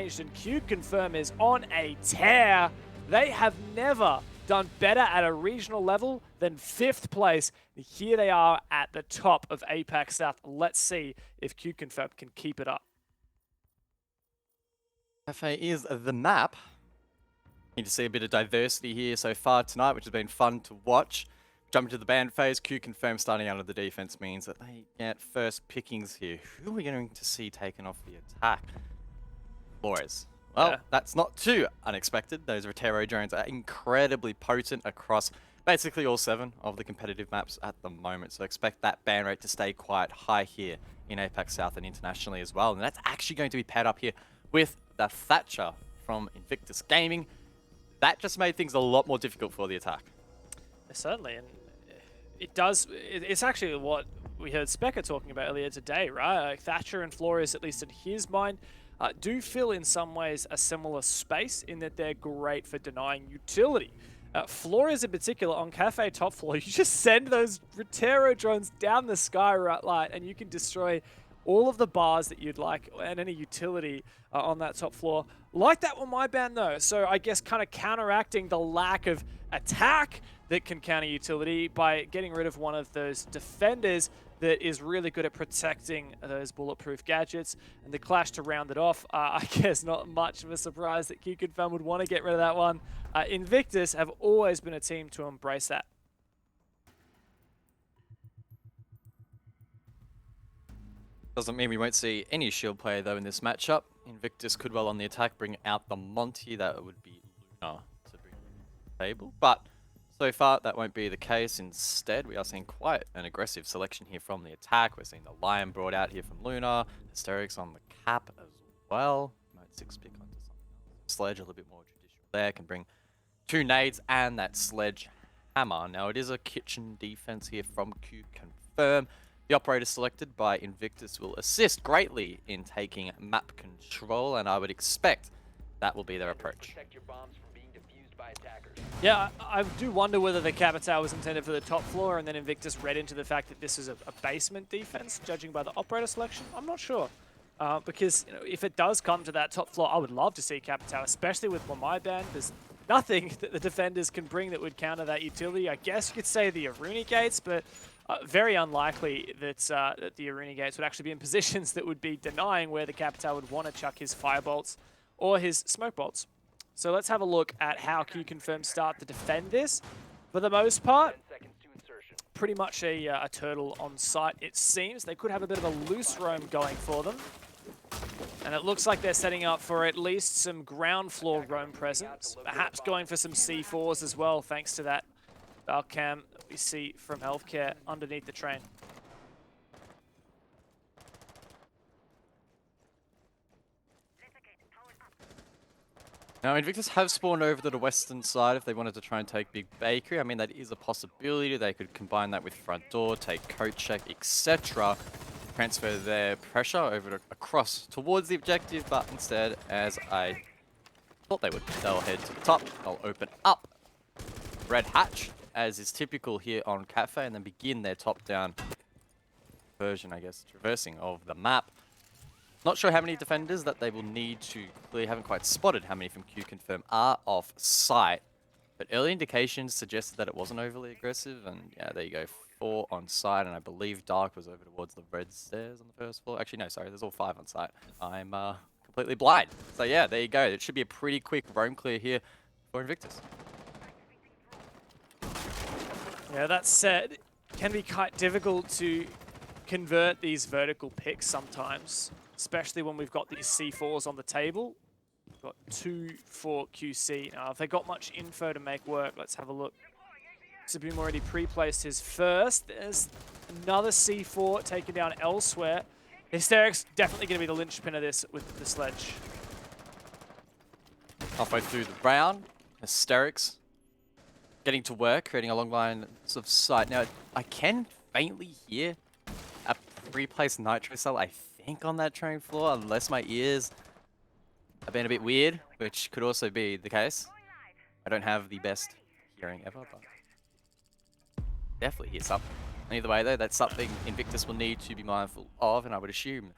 changed, and QConfirm is on a tear. They have never done better at a regional level than 5th place. Here they are at the top of APAC South. Let's see if QConfirm can keep it up. Cafe is the map. Need to see a bit of diversity here so far tonight, which has been fun to watch. Jump into the ban phase. QConfirm starting out of the defense means that they get first pickings here. Who are we going to see taken off the attack? Flores. Well, yeah. That's not too unexpected. Those Rotero drones are incredibly potent across basically all 7 of the competitive maps at the moment. So expect that ban rate to stay quite high here in APAC South and internationally as well. And that's actually going to be paired up here with the Thatcher from Invictus Gaming. That just made things a lot more difficult for the attack. Certainly, and it does. It's actually what we heard Specker talking about earlier today, right? Like Thatcher and Flores, at least in his mind, do fill in some ways a similar space in that they're great for denying utility. Flores in particular, on Cafe top floor, you just send those Rotero drones down the sky right light and you can destroy all of the bars that you'd like and any utility on that top floor. Like that with my ban though, so I guess kind of counteracting the lack of attack that can counter utility by getting rid of one of those defenders that is really good at protecting those bulletproof gadgets. And the clash to round it off, I guess not much of a surprise that QConfirm would want to get rid of that one. Invictus have always been a team to embrace that. Doesn't mean we won't see any shield player though in this matchup. Invictus could well on the attack bring out the Monty. That would be Luna to bring to the table. But so far that won't be the case. Instead, we are seeing quite an aggressive selection here from the attack. We're seeing the Lion brought out here from Luna. Hysterics on the cap as well. Mode 6 pick onto something else. Sledge a little bit more traditional there. Can bring 2 nades and that sledge hammer. Now it is a kitchen defense here from QConfirm. The operator selected by Invictus will assist greatly in taking map control, and I would expect that will be their approach. Yeah, I do wonder whether the Capitao was intended for the top floor and then Invictus read into the fact that this is a basement defense, judging by the operator selection. I'm not sure. Because if it does come to that top floor, I would love to see Capitao, especially with my ban. There's nothing that the defenders can bring that would counter that utility. I guess you could say the Aruni Gates, but very unlikely that, that the Aruni Gates would actually be in positions that would be denying where the Capitao would want to chuck his Firebolts or his Smoke Bolts. So let's have a look at how QConfirm start to defend this. For the most part, pretty much a turtle on site, it seems. They could have a bit of a loose roam going for them. And it looks like they're setting up for at least some ground floor roam presence. Perhaps going for some C4s as well, thanks to that cam that we see from Healthcare underneath the train. Now, Invictus have spawned over to the western side if they wanted to try and take Big Bakery. I mean, that is a possibility. They could combine that with front door, take coat check, etc. Transfer their pressure over across towards the objective, but instead, as I thought they would, they'll head to the top. They'll open up Red Hatch, as is typical here on Cafe, and then begin their top-down version, I guess, traversing of the map. Not sure how many defenders that they will need to clear. Haven't quite spotted how many from QConfirm are off site. But early indications suggested that it wasn't overly aggressive. And yeah, there you go. 4 on site. And I believe Dark was over towards the red stairs on the first floor. Actually, no, sorry. There's all 5 on site. I'm completely blind. So yeah, there you go. It should be a pretty quick roam clear here for Invictus. Yeah, that said, it can be quite difficult to convert these vertical picks sometimes, especially when we've got these C4s on the table. We've got 2 for QC. Now, if they got much info to make work, let's have a look. Suboom already pre-placed his first. There's another C4 taken down elsewhere. Hysterics definitely going to be the linchpin of this with the sledge. Halfway through the round, Hysterics getting to work, creating a long line of sight. Now, I can faintly hear a pre-placed nitro cell, I think, on that train floor, unless my ears have been a bit weird, which could also be the case. I don't have the best hearing ever, but definitely hear something. Either way, though, that's something Invictus will need to be mindful of, and I would assume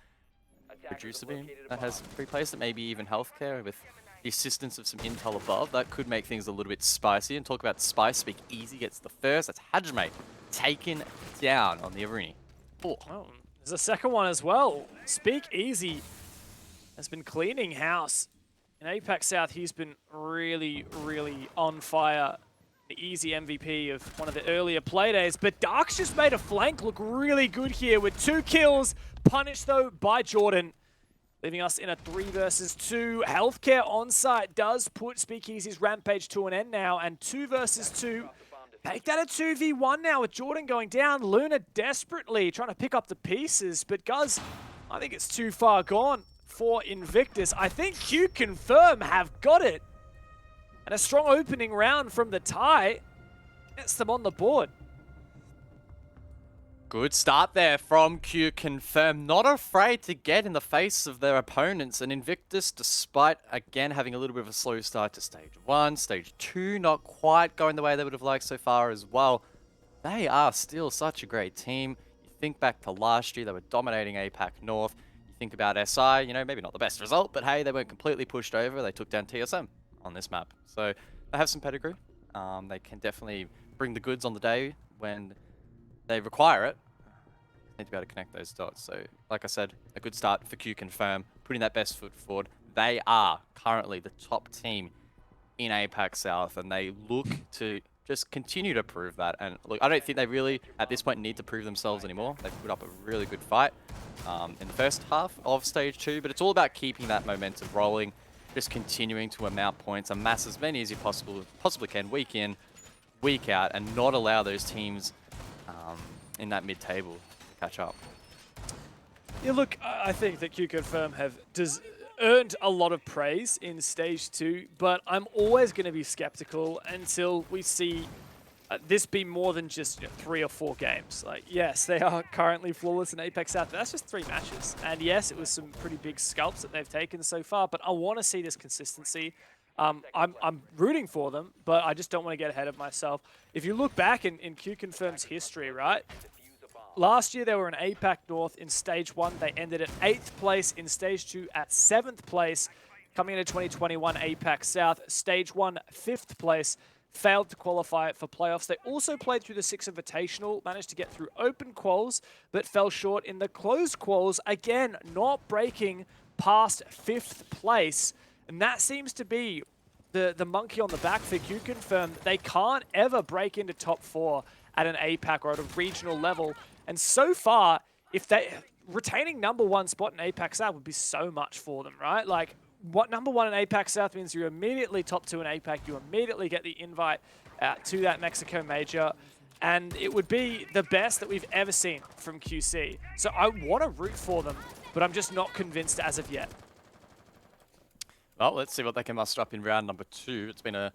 Producer Beam that has replaced it, maybe even healthcare with the assistance of some intel above. That could make things a little bit spicy. And talk about spice, Speak Easy gets the first. That's Hajime taken down on the Aruni. Oh. Oh, there's a second one as well. Speak Easy has been cleaning house. In APAC South, he's been really, really on fire. The easy MVP of one of the earlier playdays. But Dark's just made a flank look really good here with 2 kills. Punished, though, by Jordan. Leaving us in a 3 versus 2. Healthcare on site does put Speakeasy's rampage to an end now. And 2 versus 2. Make that a 2v1 now with Jordan going down. Luna desperately trying to pick up the pieces. But Guz, I think it's too far gone for Invictus. I think QConfirm have got it. And a strong opening round from the tie gets them on the board. Good start there from QConfirm. Not afraid to get in the face of their opponents. And Invictus, despite, again, having a little bit of a slow start to Stage 1, Stage 2, not quite going the way they would have liked so far as well. They are still such a great team. You think back to last year, they were dominating APAC North. You think about SI, you know, maybe not the best result, but hey, they weren't completely pushed over. They took down TSM on this map. So they have some pedigree. They can definitely bring the goods on the day when they require it. Need to be able to connect those dots. So, like I said, a good start for QConfirm, putting that best foot forward. They are currently the top team in APAC South, and they look to just continue to prove that. And look, I don't think they really, at this point, need to prove themselves anymore. They've put up a really good fight in the first half of Stage 2, but it's all about keeping that momentum rolling, just continuing to amount points, amass as many as you possibly can, week in, week out, and not allow those teams in that mid-table to catch up. Yeah, look, I think that QConfirm have earned a lot of praise in Stage 2, but I'm always going to be skeptical until we see this be more than just 3 or 4 games. Like, yes, they are currently flawless in APAC South, but that's just 3 matches. And yes, it was some pretty big scalps that they've taken so far, but I want to see this consistency. I'm rooting for them, but I just don't want to get ahead of myself. If you look back in QConfirm's history, right? Last year, they were in APAC North in Stage 1. They ended at 8th place in Stage 2 at 7th place. Coming into 2021 APAC South, Stage 1, 5th place. Failed to qualify for playoffs. They also played through the 6 Invitational, managed to get through open quals, but fell short in the closed quals. Again, not breaking past 5th place. And that seems to be the monkey on the back for QConfirm. They can't ever break into top 4 at an APAC or at a regional level. And so far, if they retaining #1 spot in APAC South would be so much for them, right? Like, what #1 in APAC South means you're immediately top 2 in APAC. You immediately get the invite to that Mexico major. And it would be the best that we've ever seen from QC. So I want to root for them, but I'm just not convinced as of yet. Well, let's see what they can muster up in round number 2. It's been a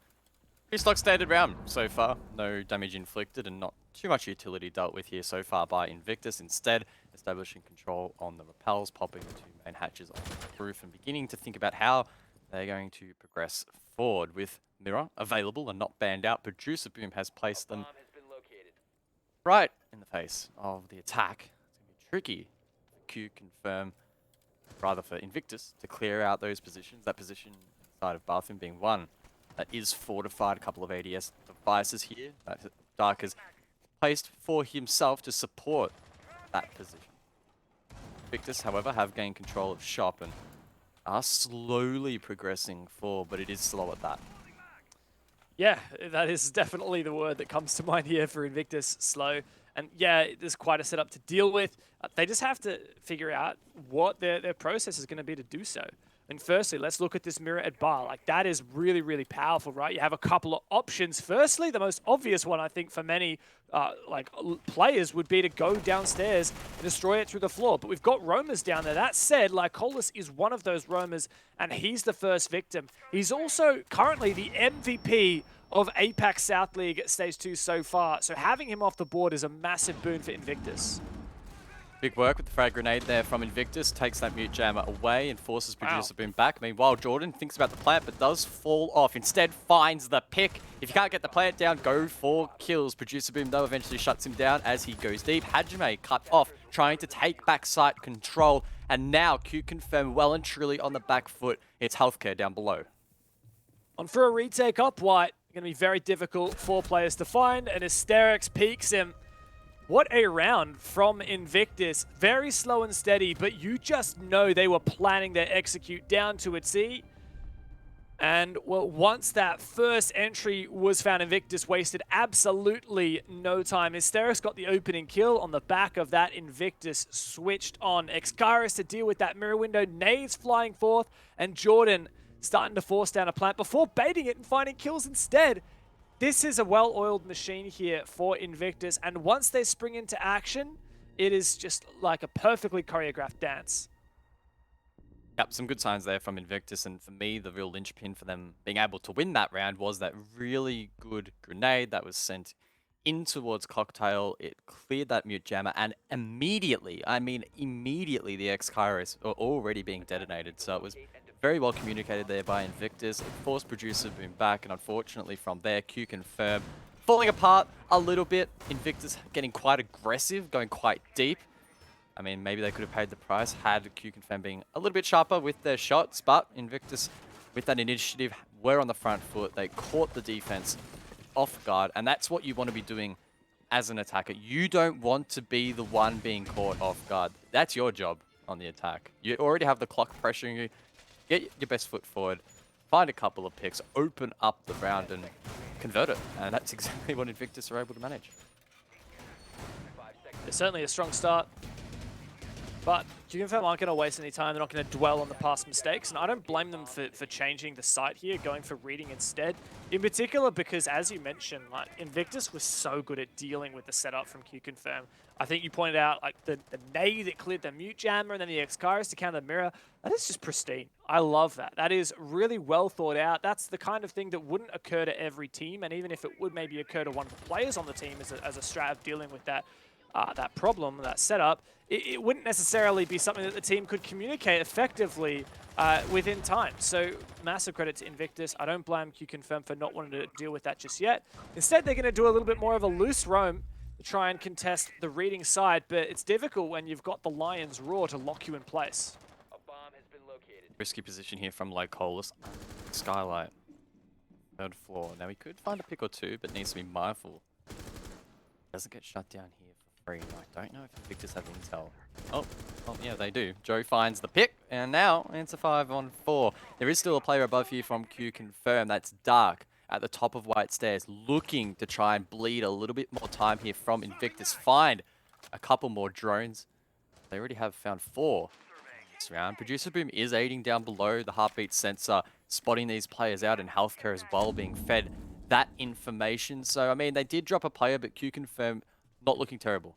pretty stock standard round so far. No damage inflicted and not too much utility dealt with here so far by Invictus. Instead, establishing control on the rappels, popping the 2 main hatches on the roof and beginning to think about how they're going to progress forward. With Mirror available and not banned out, Producer Boom has placed them right in the face of the attack. It's going to be tricky for QConfirm, rather for Invictus, to clear out those positions. That position inside of Bathroom being one that is fortified. A couple of ADS devices here that Dark has placed for himself to support that position. Invictus, however, have gained control of shop and are slowly progressing forward, but it is slow at that. Yeah, that is definitely the word that comes to mind here for Invictus, slow. And yeah, there's quite a setup to deal with. They just have to figure out what their process is going to be to do so. And firstly, let's look at this mirror at bar. Like, that is really, really powerful, right? You have a couple of options. Firstly, the most obvious one, I think, for many players would be to go downstairs and destroy it through the floor. But we've got roamers down there. That said, Lycolis is one of those roamers, and he's the first victim. He's also currently the MVP of APAC South League Stage 2 so far. So having him off the board is a massive boon for Invictus. Big work with the frag grenade there from Invictus. Takes that mute jammer away and forces Producer Boom back. Meanwhile, Jordan thinks about the plant but does fall off. Instead, finds the pick. If you can't get the plant down, go for kills. Producer Boom, though, eventually shuts him down as he goes deep. Hajime cut off, trying to take back site control And now QConfirm well and truly on the back foot. It's healthcare down below. On for a retake up white. Going to be very difficult for players to find, and Asterix peeks him. What a round from Invictus. Very slow and steady, but you just know they were planning their execute down to a T. And well, once that first entry was found, Invictus wasted absolutely no time. Asterix got the opening kill on the back of that. Invictus switched on Xkaris to deal with that mirror window. Nades flying forth, and Jordan starting to force down a plant before baiting it and finding kills instead. This is a well-oiled machine here for Invictus, and once they spring into action, it is just like a perfectly choreographed dance. Yep, some good signs there from Invictus, and for me, the real linchpin for them being able to win that round was that really good grenade that was sent in towards Cocktail. It cleared that mute jammer, and immediately, I mean immediately, the Xkaris are already being detonated, so it was very well communicated there by Invictus. It forced Producer Boom back, and unfortunately from there, QConfirm falling apart a little bit. Invictus getting quite aggressive, going quite deep. I mean, maybe they could have paid the price had QConfirm being a little bit sharper with their shots, but Invictus, with that initiative, were on the front foot. They caught the defense off guard, and that's what you want to be doing as an attacker. You don't want to be the one being caught off guard. That's your job on the attack. You already have the clock pressuring you. Get your best foot forward, find a couple of picks, open up the round and convert it. And that's exactly what Invictus are able to manage. It's certainly a strong start. But QConfirm aren't going to waste any time. They're not going to dwell on the past mistakes. And I don't blame them for changing the site here, going for reading instead. In particular, because as you mentioned, like Invictus was so good at dealing with the setup from QConfirm. I think you pointed out like the nade that cleared the mute jammer and then the Xkaris to counter the mirror. That is just pristine. I love that. That is really well thought out. That's the kind of thing that wouldn't occur to every team. And even if it would maybe occur to one of the players on the team as a strat of dealing with that, that problem, that setup, it wouldn't necessarily be something that the team could communicate effectively within time. So massive credit to Invictus. I don't blame QConfirm for not wanting to deal with that just yet. Instead, they're going to do a little bit more of a loose roam to try and contest the reading side, but it's difficult when you've got the Lions Roar to lock you in place. A bomb has been located. Risky position here from Lycolis. Skylight. Third floor. Now he could find a pick or two, but needs to be mindful. Doesn't get shut down here for free. I don't know if Invictus have intel. Oh, yeah, they do. Joe finds the pick, and now it's a 5-on-4. There is still a player above here from QConfirm. That's Dark at the top of White Stairs, looking to try and bleed a little bit more time here from Invictus. Find a couple more drones. They already have found 4 this round. Producer Boom is aiding down below the heartbeat sensor, spotting these players out, in healthcare as well, being fed that information. So, I mean, they did drop a player, but QConfirm not looking terrible.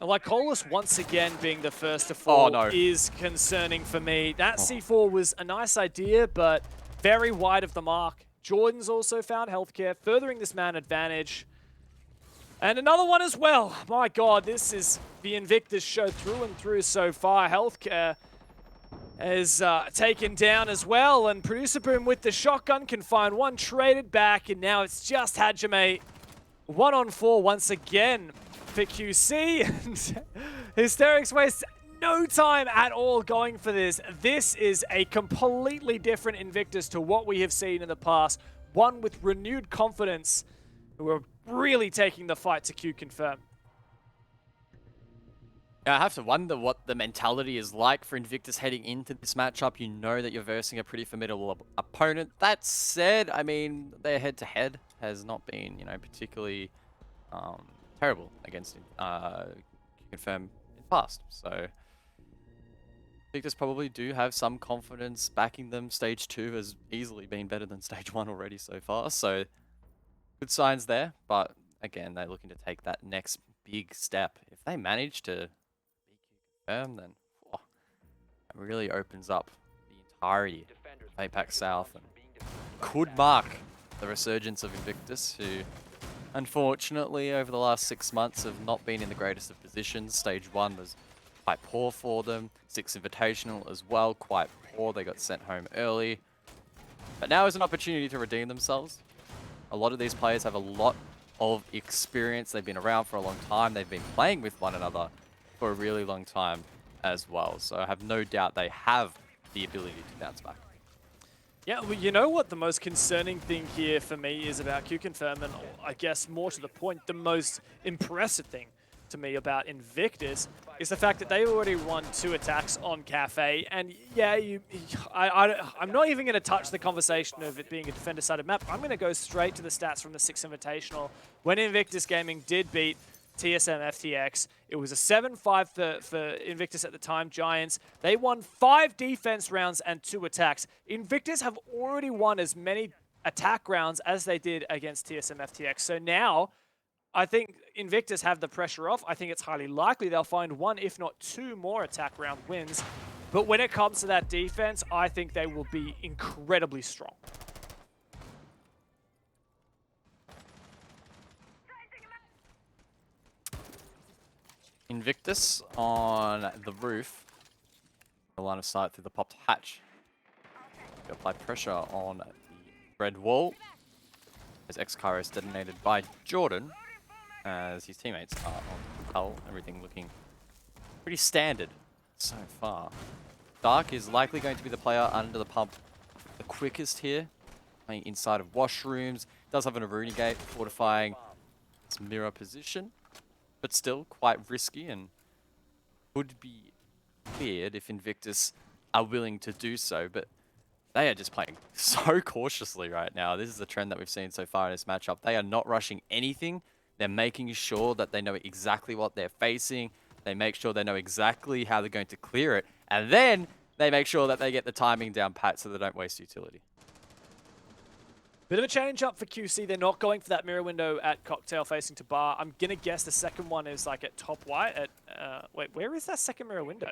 Lycolis once again being the first to fall no. is concerning for me. That C4 was a nice idea, but very wide of the mark. Jordan's also found healthcare, furthering this man advantage. And another one as well. My God, this is the Invictus show through and through so far. Healthcare is taken down as well, and Producer Boom with the shotgun can find one traded back, and now it's just Hajime. 1-on-4 once again for QC, and Hysterics wastes no time at all going for this. This is a completely different Invictus to what we have seen in the past. One with renewed confidence, who are really taking the fight to QConfirm. Yeah, I have to wonder what the mentality is like for Invictus heading into this matchup. You know that you're versing a pretty formidable opponent. That said, I mean, their head-to-head has not been, you know, particularly terrible against QConfirm in the past. So Invictus probably do have some confidence backing them. Stage 2 has easily been better than Stage 1 already so far. So good signs there. But again, they're looking to take that next big step. If they manage to then it really opens up the entirety of APAC South and could mark the resurgence of Invictus, who unfortunately over the last 6 months have not been in the greatest of positions. Stage 1 was quite poor for them. 6 Invitational as well, quite poor. They got sent home early. But now is an opportunity to redeem themselves. A lot of these players have a lot of experience. They've been around for a long time. They've been playing with one another. for a really long time as well. So I have no doubt they have the ability to bounce back. Yeah, well, you know what the most concerning thing here for me is about QConfirm, and I guess more to the point, the most impressive thing to me about Invictus is the fact that they already won 2 attacks on Cafe, and yeah, I'm not even going to touch the conversation of it being a defender-sided map. I'm going to go straight to the stats from the 6 Invitational. When Invictus Gaming did beat TSM FTX, it was a 7-5 for Invictus at the time, Giants. They won 5 defense rounds and 2 attacks. Invictus have already won as many attack rounds as they did against TSM FTX. So now, I think Invictus have the pressure off. I think it's highly likely they'll find 1, if not 2 more attack round wins. But when it comes to that defense, I think they will be incredibly strong. Invictus on the roof. The line of sight through the popped hatch. They apply pressure on the red wall. As X-Cairo is detonated by Jordan. As his teammates are on hull. Everything looking pretty standard so far. Dark is likely going to be the player under the pump the quickest here. Playing inside of washrooms. Does have an Aruni gate fortifying its mirror position. But still quite risky and would be cleared if Invictus are willing to do so. But they are just playing so cautiously right now. This is the trend that we've seen so far in this matchup. They are not rushing anything. They're making sure that they know exactly what they're facing. They make sure they know exactly how they're going to clear it. And then they make sure that they get the timing down pat so they don't waste utility. Bit of a change up for QC. They're not going for that mirror window at Cocktail facing to bar. I'm going to guess the second one is like at top white. At wait, where is that second mirror window?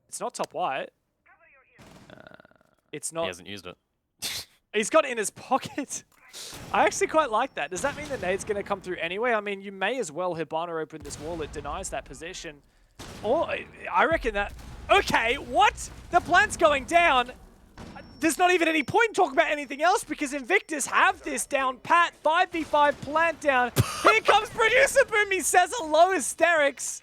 It's not top white. It's not. He hasn't used it. He's got it in his pocket. I actually quite like that. Does that mean the nade's going to come through anyway? I mean, you may as well Hibana open this wall. It denies that position. Or I reckon that... Okay, what? The plant's going down. There's not even any point in talking about anything else because Invictus have this down pat. 5v5 plant down. Here comes Producer Boom. He says hello, hysterics.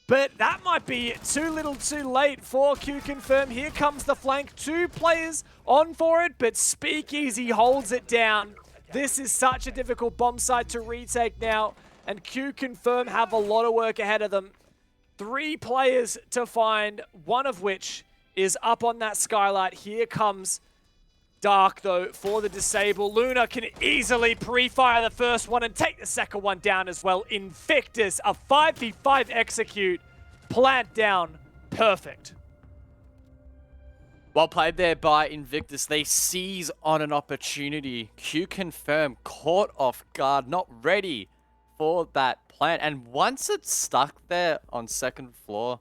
But that might be too little too late for QConfirm. Here comes the flank. 2 players on for it, but Speakeasy holds it down. This is such a difficult bomb site to retake now, and QConfirm have a lot of work ahead of them. 3 players to find, one of which is up on that skylight. Here comes Dark, though, for the disable. Luna can easily pre-fire the first one and take the second one down as well. Invictus, a 5v5 execute. Plant down. Perfect. Well played there by Invictus. They seize on an opportunity. QConfirm caught off guard, not ready for that plant. And once it's stuck there on second floor,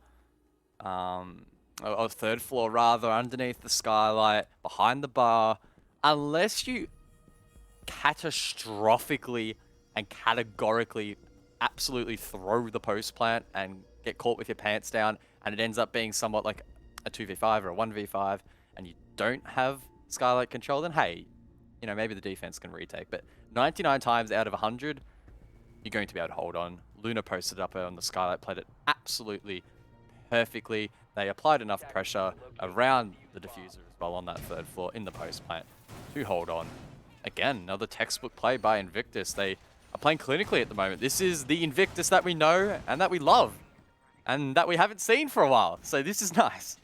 or third floor rather, underneath the skylight, behind the bar, unless you catastrophically and categorically absolutely throw the post plant and get caught with your pants down, and it ends up being somewhat like a 2v5 or a 1v5, and you don't have skylight control, then hey, you know, maybe the defense can retake. But 99 times out of 100, you're going to be able to hold on. Luna posted up on the skylight, played it absolutely perfectly. They applied enough pressure around the diffuser as well on that third floor in the post plant to hold on. Again, another textbook play by Invictus. They are playing clinically at the moment. This is the Invictus that we know and that we love and that we haven't seen for a while. So this is nice.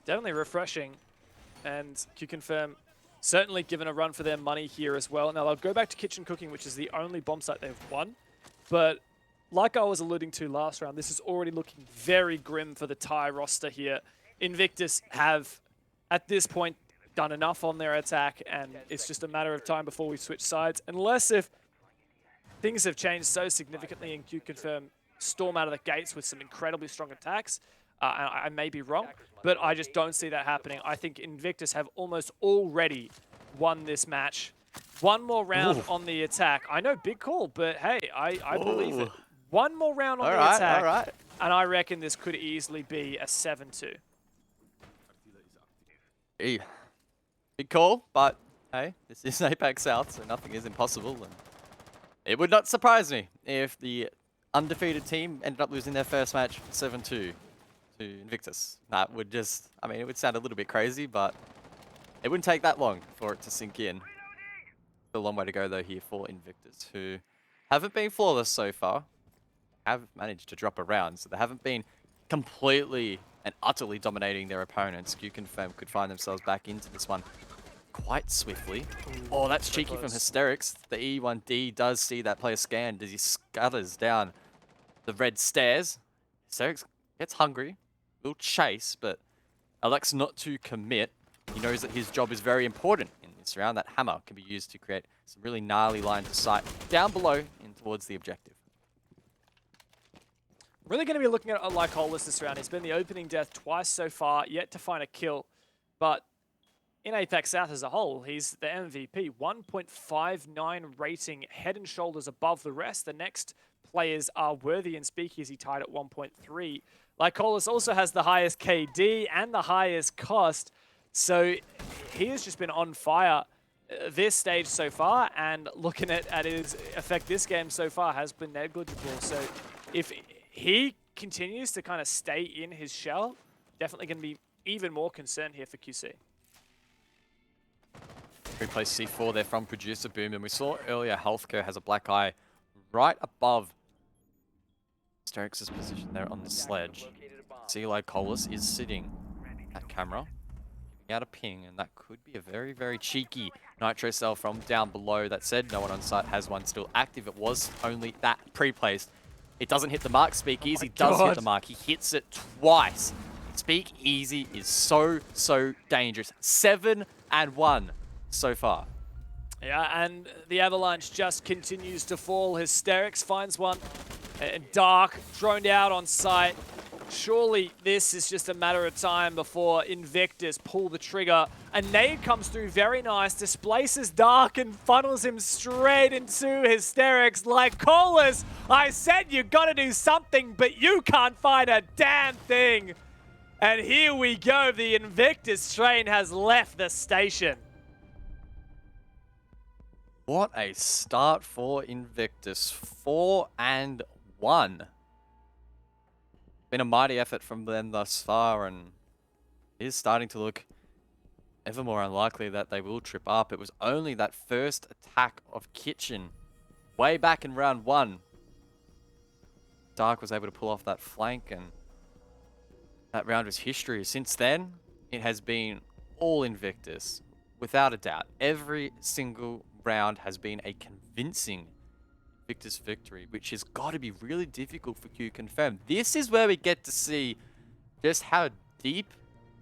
Definitely refreshing. And QConfirm certainly given a run for their money here as well. Now, they'll go back to Kitchen Cooking, which is the only bomb site they've won. But like I was alluding to last round, this is already looking very grim for the Thai roster here. Invictus have, at this point, done enough on their attack, and it's just a matter of time before we switch sides. Unless if things have changed so significantly and QConfirm storm out of the gates with some incredibly strong attacks. I may be wrong, but I just don't see that happening. I think Invictus have almost already won this match. One more round on the attack. I know, big call, but hey, I believe it. One more round on the attack, and I reckon this could easily be a 7-2. Hey, big call, but hey, this is APAC South, so nothing is impossible. And it would not surprise me if the undefeated team ended up losing their first match 7-2 to Invictus. That would just, I mean, it would sound a little bit crazy, but it wouldn't take that long for it to sink in. A long way to go though here for Invictus, who haven't been flawless so far. Have managed to drop a round, so they haven't been completely and utterly dominating their opponents. QConfirm could find themselves back into this one quite swiftly. Oh, that's cheeky from Hysterics. The E1D does see that player scanned as he scutters down the red stairs. Hysterics gets hungry, will chase, but elects not to commit. He knows that his job is very important in this round. That hammer can be used to create some really gnarly line of sight down below and towards the objective. Really going to be looking at Lycolis this round. He's been the opening death twice so far, yet to find a kill. But in APAC South as a whole, he's the MVP. 1.59 rating, head and shoulders above the rest. The next players are Worthy and Speakeasy tied at 1.3. Lycolis also has the highest KD and the highest cost. So he has just been on fire this stage so far, and looking at his effect this game so far has been negligible. So if he continues to kind of stay in his shell, definitely going to be even more concerned here for QC. Replay C4 there from Producer Boom, and we saw earlier Healthcare has a black eye right above Sterix' position there on the sledge. See Lycolis is sitting at camera, giving out a ping, and that could be a very, very cheeky nitro cell from down below. That said, no one on site has one still active. It was only that pre-placed. It doesn't hit the mark. Speakeasy does hit the mark. He hits it twice. Speakeasy is so, so dangerous. 7-1 so far. Yeah, and the avalanche just continues to fall. Hysterics finds one. And Dark droned out on site. Surely this is just a matter of time before Invictus pull the trigger. A nade comes through very nice, displaces Dark and funnels him straight into Hysterics. Lycolis, I said you gotta do something, but you can't find a damn thing. And here we go, the Invictus train has left the station. What a start for Invictus. 4-1. Been a mighty effort from them thus far, and it is starting to look ever more unlikely that they will trip up. It was only that first attack of Kitchen way back in round 1. Dark was able to pull off that flank, and that round was history. Since then, it has been all Invictus, without a doubt. Every single round has been a convincing Invictus victory, which has got to be really difficult for QConfirm. This is where we get to see just how deep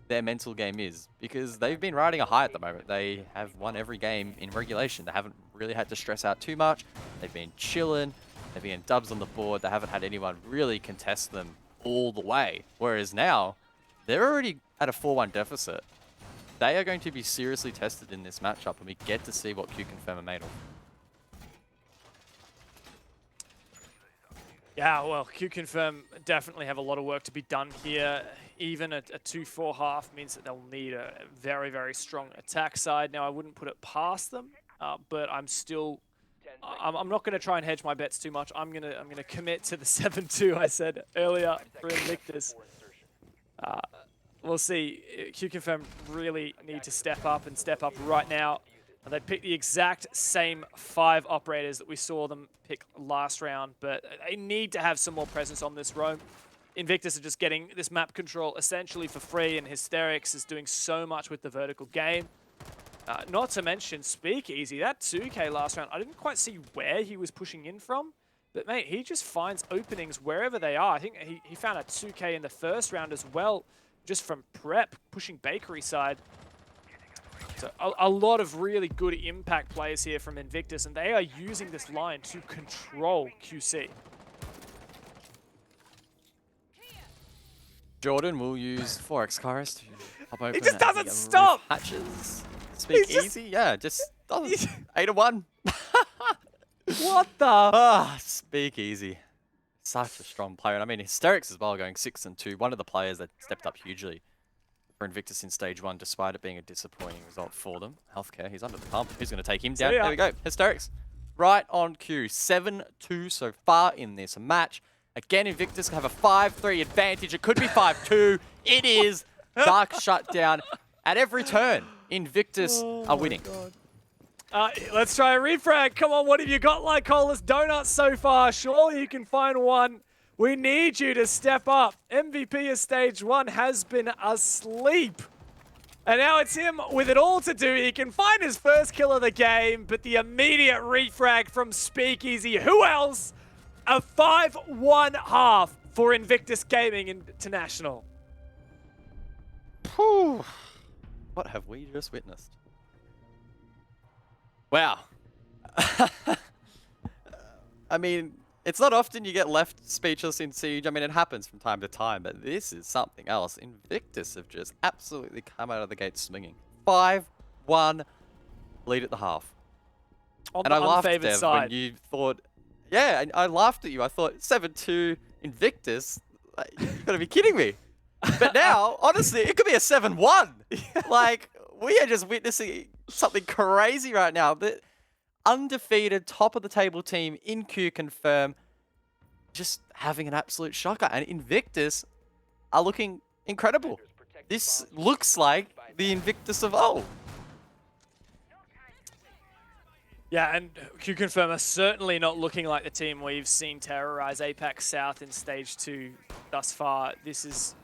their mental game is, because they've been riding a high at the moment. They have won every game in regulation. They haven't really had to stress out too much. They've been chilling. They've been dubs on the board. They haven't had anyone really contest them all the way. Whereas now, they're already at a 4-1 deficit. They are going to be seriously tested in this matchup, and we get to see what QConfirm are made of. Yeah, well, QConfirm definitely have a lot of work to be done here. Even a 2-4 half means that they'll need a very, very strong attack side. Now, I wouldn't put it past them, but I'm still... I'm not going to try and hedge my bets too much. I'm gonna commit to the 7-2 I said earlier for Invictus. We'll see. QConfirm really need to step up and step up right now. They picked the exact same 5 operators that we saw them pick last round, but they need to have some more presence on this roam. Invictus are just getting this map control essentially for free, and Hysterics is doing so much with the vertical game. Not to mention Speakeasy, that 2K last round, I didn't quite see where he was pushing in from, but mate, he just finds openings wherever they are. I think he found a 2K in the first round as well, just from prep, pushing bakery side. So a lot of really good impact players here from Invictus, and they are using this line to control QC. Jordan will use 4x Kairos to pop open. He just doesn't stop! Hatches. Speakeasy, yeah, just doesn't. 8-1. What the? Speakeasy. Such a strong player. And I mean, Hysterics as well, going 6-2. One of the players that stepped up hugely for Invictus in stage 1, despite it being a disappointing result for them. Healthcare, he's under the pump. Who's going to take him down? There we go. Hysterics. right on cue. 7-2 so far in this match. Again, Invictus have a 5-3 advantage. It could be 5-2. It is. Dark shutdown at every turn. Invictus are winning. Let's try a refrag. Come on, what have you got like Colas Donuts so far? Surely you can find one. We need you to step up. MVP of stage 1 has been asleep. And now it's him with it all to do. He can find his first kill of the game, but the immediate refrag from Speakeasy. Who else? A 5-1 half for Invictus Gaming International. Whew. What have we just witnessed? Wow. I mean, it's not often you get left speechless in Siege. I mean, it happens from time to time, but this is something else. Invictus have just absolutely come out of the gate swinging. 5-1 lead at the half. On and the I laughed, unfavored Dev, side. when you thought, yeah, I laughed at you. I thought 7-2 Invictus. Like, you've got to be kidding me. But now, honestly, it could be a 7-1. Like, we are just witnessing something crazy right now. The undefeated top of the table team in QConfirm just having an absolute shocker. And Invictus are looking incredible. This looks like the Invictus of old. Yeah, and QConfirm are certainly not looking like the team we've seen terrorize APAC South in Stage 2 thus far. This is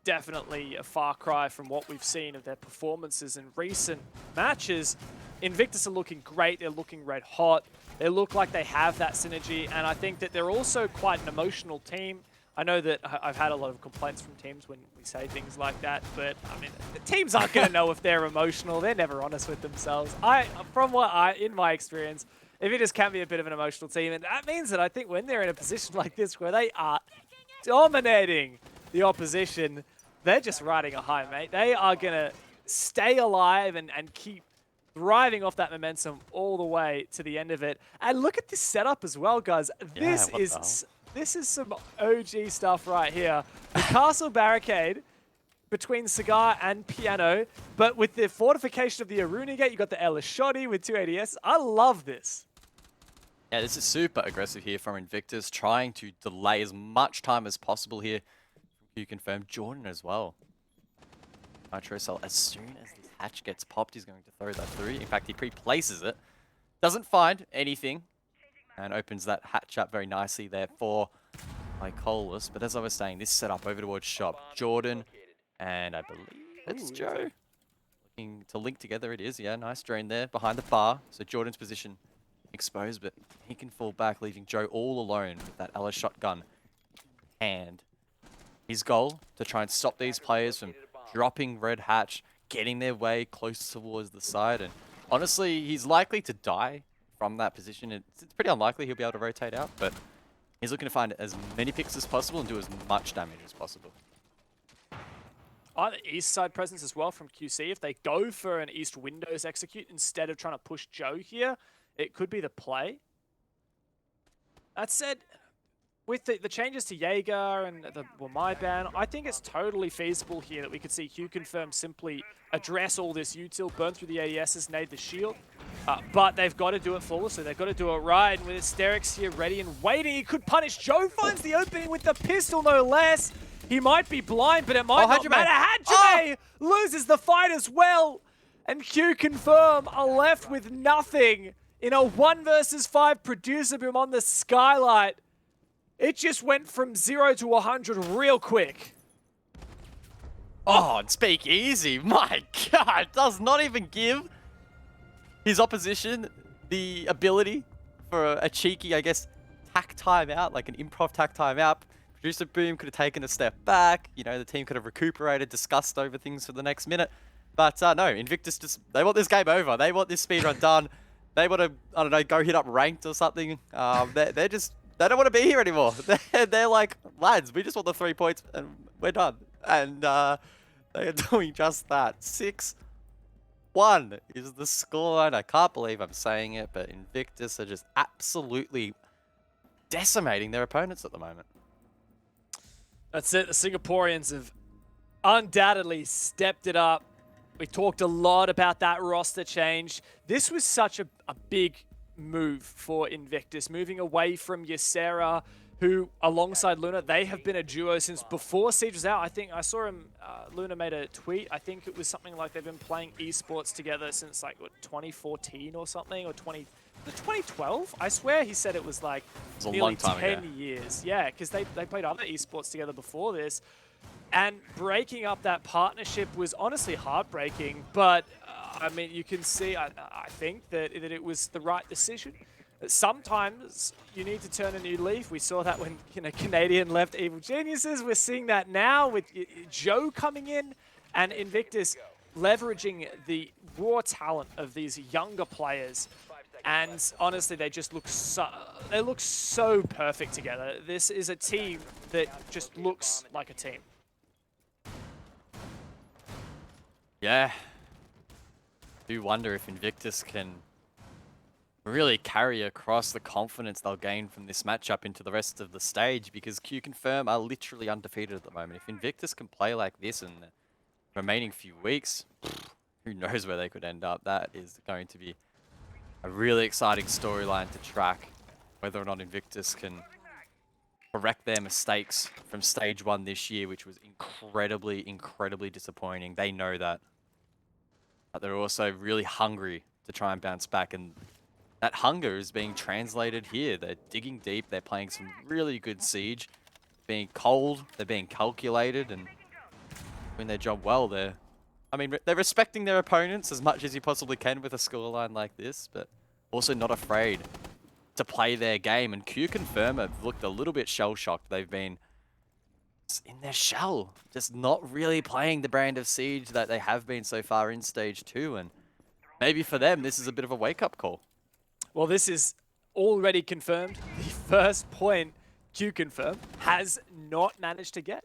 definitely a far cry from what we've seen of their performances in recent matches. Invictus are looking great. They're looking red hot. They look like they have that synergy, and I think that they're also quite an emotional team. I know that I've had a lot of complaints from teams when we say things like that, but I mean, the teams aren't going to know if they're emotional. They're never honest with themselves. In my experience, Invictus can be a bit of an emotional team, and that means that I think when they're in a position like this where they are dominating the opposition, they're just riding a high, mate. They are going to stay alive and keep thriving off that momentum all the way to the end of it. And look at this setup as well, guys. This is some OG stuff right here. The castle barricade between Cigar and Piano, but with the fortification of the Aruna Gate, you got the Elishoti with 2 ADS. I love this. Yeah, this is super aggressive here from Invictus, trying to delay as much time as possible here. You confirm Jordan as well. Nitro Cell, as soon as this hatch gets popped, he's going to throw that through. In fact, he pre-places it. Doesn't find anything. And opens that hatch up very nicely there for Mykolas. But as I was saying, this setup over towards shop. Jordan and I believe it's Joe. Looking to link together, it is. Yeah, nice drain there behind the bar. So Jordan's position exposed, but he can fall back, leaving Joe all alone with that LS shotgun in hand. His goal, to try and stop these players from dropping red hatch, getting their way close towards the side. And honestly, he's likely to die from that position. It's pretty unlikely he'll be able to rotate out, but he's looking to find as many picks as possible and do as much damage as possible. Either east side presence as well from QC. If they go for an east windows execute instead of trying to push Joe here, it could be the play. That said, with the changes to Jaeger and the my ban, I think it's totally feasible here that we could see QConfirm simply address all this util, burn through the ADSs, nade the shield. But they've got to do it flawlessly. They've got to do it right. And with Asterix here ready and waiting, he could punish. Joe finds the opening with the pistol, no less. He might be blind, but it might not matter. Hajime loses the fight as well. And QConfirm are left with nothing in a 1 versus 5 producer boom on the skylight. It just went from 0 to 100 real quick. Oh, and speak easy. My God, does not even give his opposition the ability for a cheeky, I guess, tack timeout, like an improv tack timeout. Producer Boom could have taken a step back. You know, the team could have recuperated, discussed over things for the next minute. But no, Invictus just, they want this game over. They want this speedrun done. They want to, I don't know, go hit up ranked or something. They're just, they don't want to be here anymore. They're like, lads, we just want the 3 points and we're done. And they are doing just that. 6-1 is the scoreline. I can't believe I'm saying it, but Invictus are just absolutely decimating their opponents at the moment. That's it. The Singaporeans have undoubtedly stepped it up. We talked a lot about that roster change. This was such a big move for Invictus, moving away from Ysera, who, alongside Luna, they have been a duo since before Siege was out. I think I saw him, Luna made a tweet. I think it was something like they've been playing esports together since like, what, 2014 or something, or 2012? I swear he said it was like nearly long time 10 ago. years. Yeah, because they played other esports together before this. And breaking up that partnership was honestly heartbreaking, but I mean, you can see, I think that it was the right decision. Sometimes you need to turn a new leaf. We saw that when Canadian left Evil Geniuses. We're seeing that now with Joe coming in and Invictus leveraging the raw talent of these younger players. And honestly, they just look so perfect together. This is a team that just looks like a team. Yeah. I do wonder if Invictus can really carry across the confidence they'll gain from this matchup into the rest of the stage, because QConfirm are literally undefeated at the moment. If Invictus can play like this in the remaining few weeks, who knows where they could end up. That is going to be a really exciting storyline to track, whether or not Invictus can correct their mistakes from stage 1 this year, which was incredibly disappointing. They know that. But they're also really hungry to try and bounce back, and that hunger is being translated here. They're digging deep, they're playing some really good Siege, being cold, they're being calculated, and doing their job well there. I mean, they're respecting their opponents as much as you possibly can with a scoreline like this, but also not afraid to play their game. And QConfirm have looked a little bit shell-shocked. They've been in their shell, just not really playing the brand of Siege that they have been so far in Stage 2. And maybe for them, this is a bit of a wake-up call. Well, this is already confirmed. The first point QConfirm has not managed to get.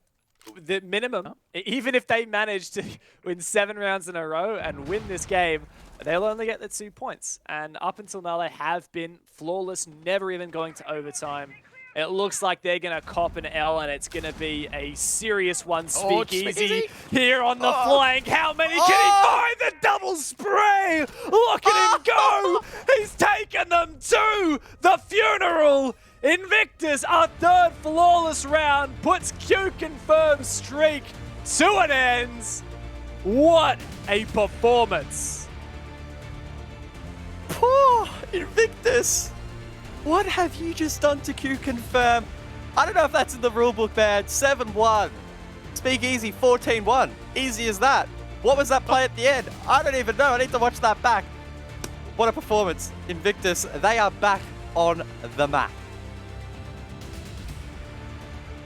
The minimum, even if they manage to win 7 rounds in a row and win this game, they'll only get the 2 points. And up until now, they have been flawless, never even going to overtime. It looks like they're going to cop an L, and it's going to be a serious one. Speakeasy here on the flank. How many can he find? The double spray! Look at him go! He's taken them to the funeral! Invictus, our 3rd flawless round, puts QConfirm's streak to an end. What a performance! Poor Invictus! What have you just done to QConfirm? I don't know if that's in the rulebook, man. 7-1. Speakeasy 14-1. Easy as that. What was that play at the end? I don't even know. I need to watch that back. What a performance. Invictus, they are back on the map.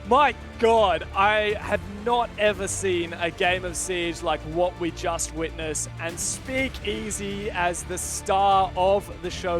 My God, I have not ever seen a game of Siege like what we just witnessed, and Speakeasy as the star of the show.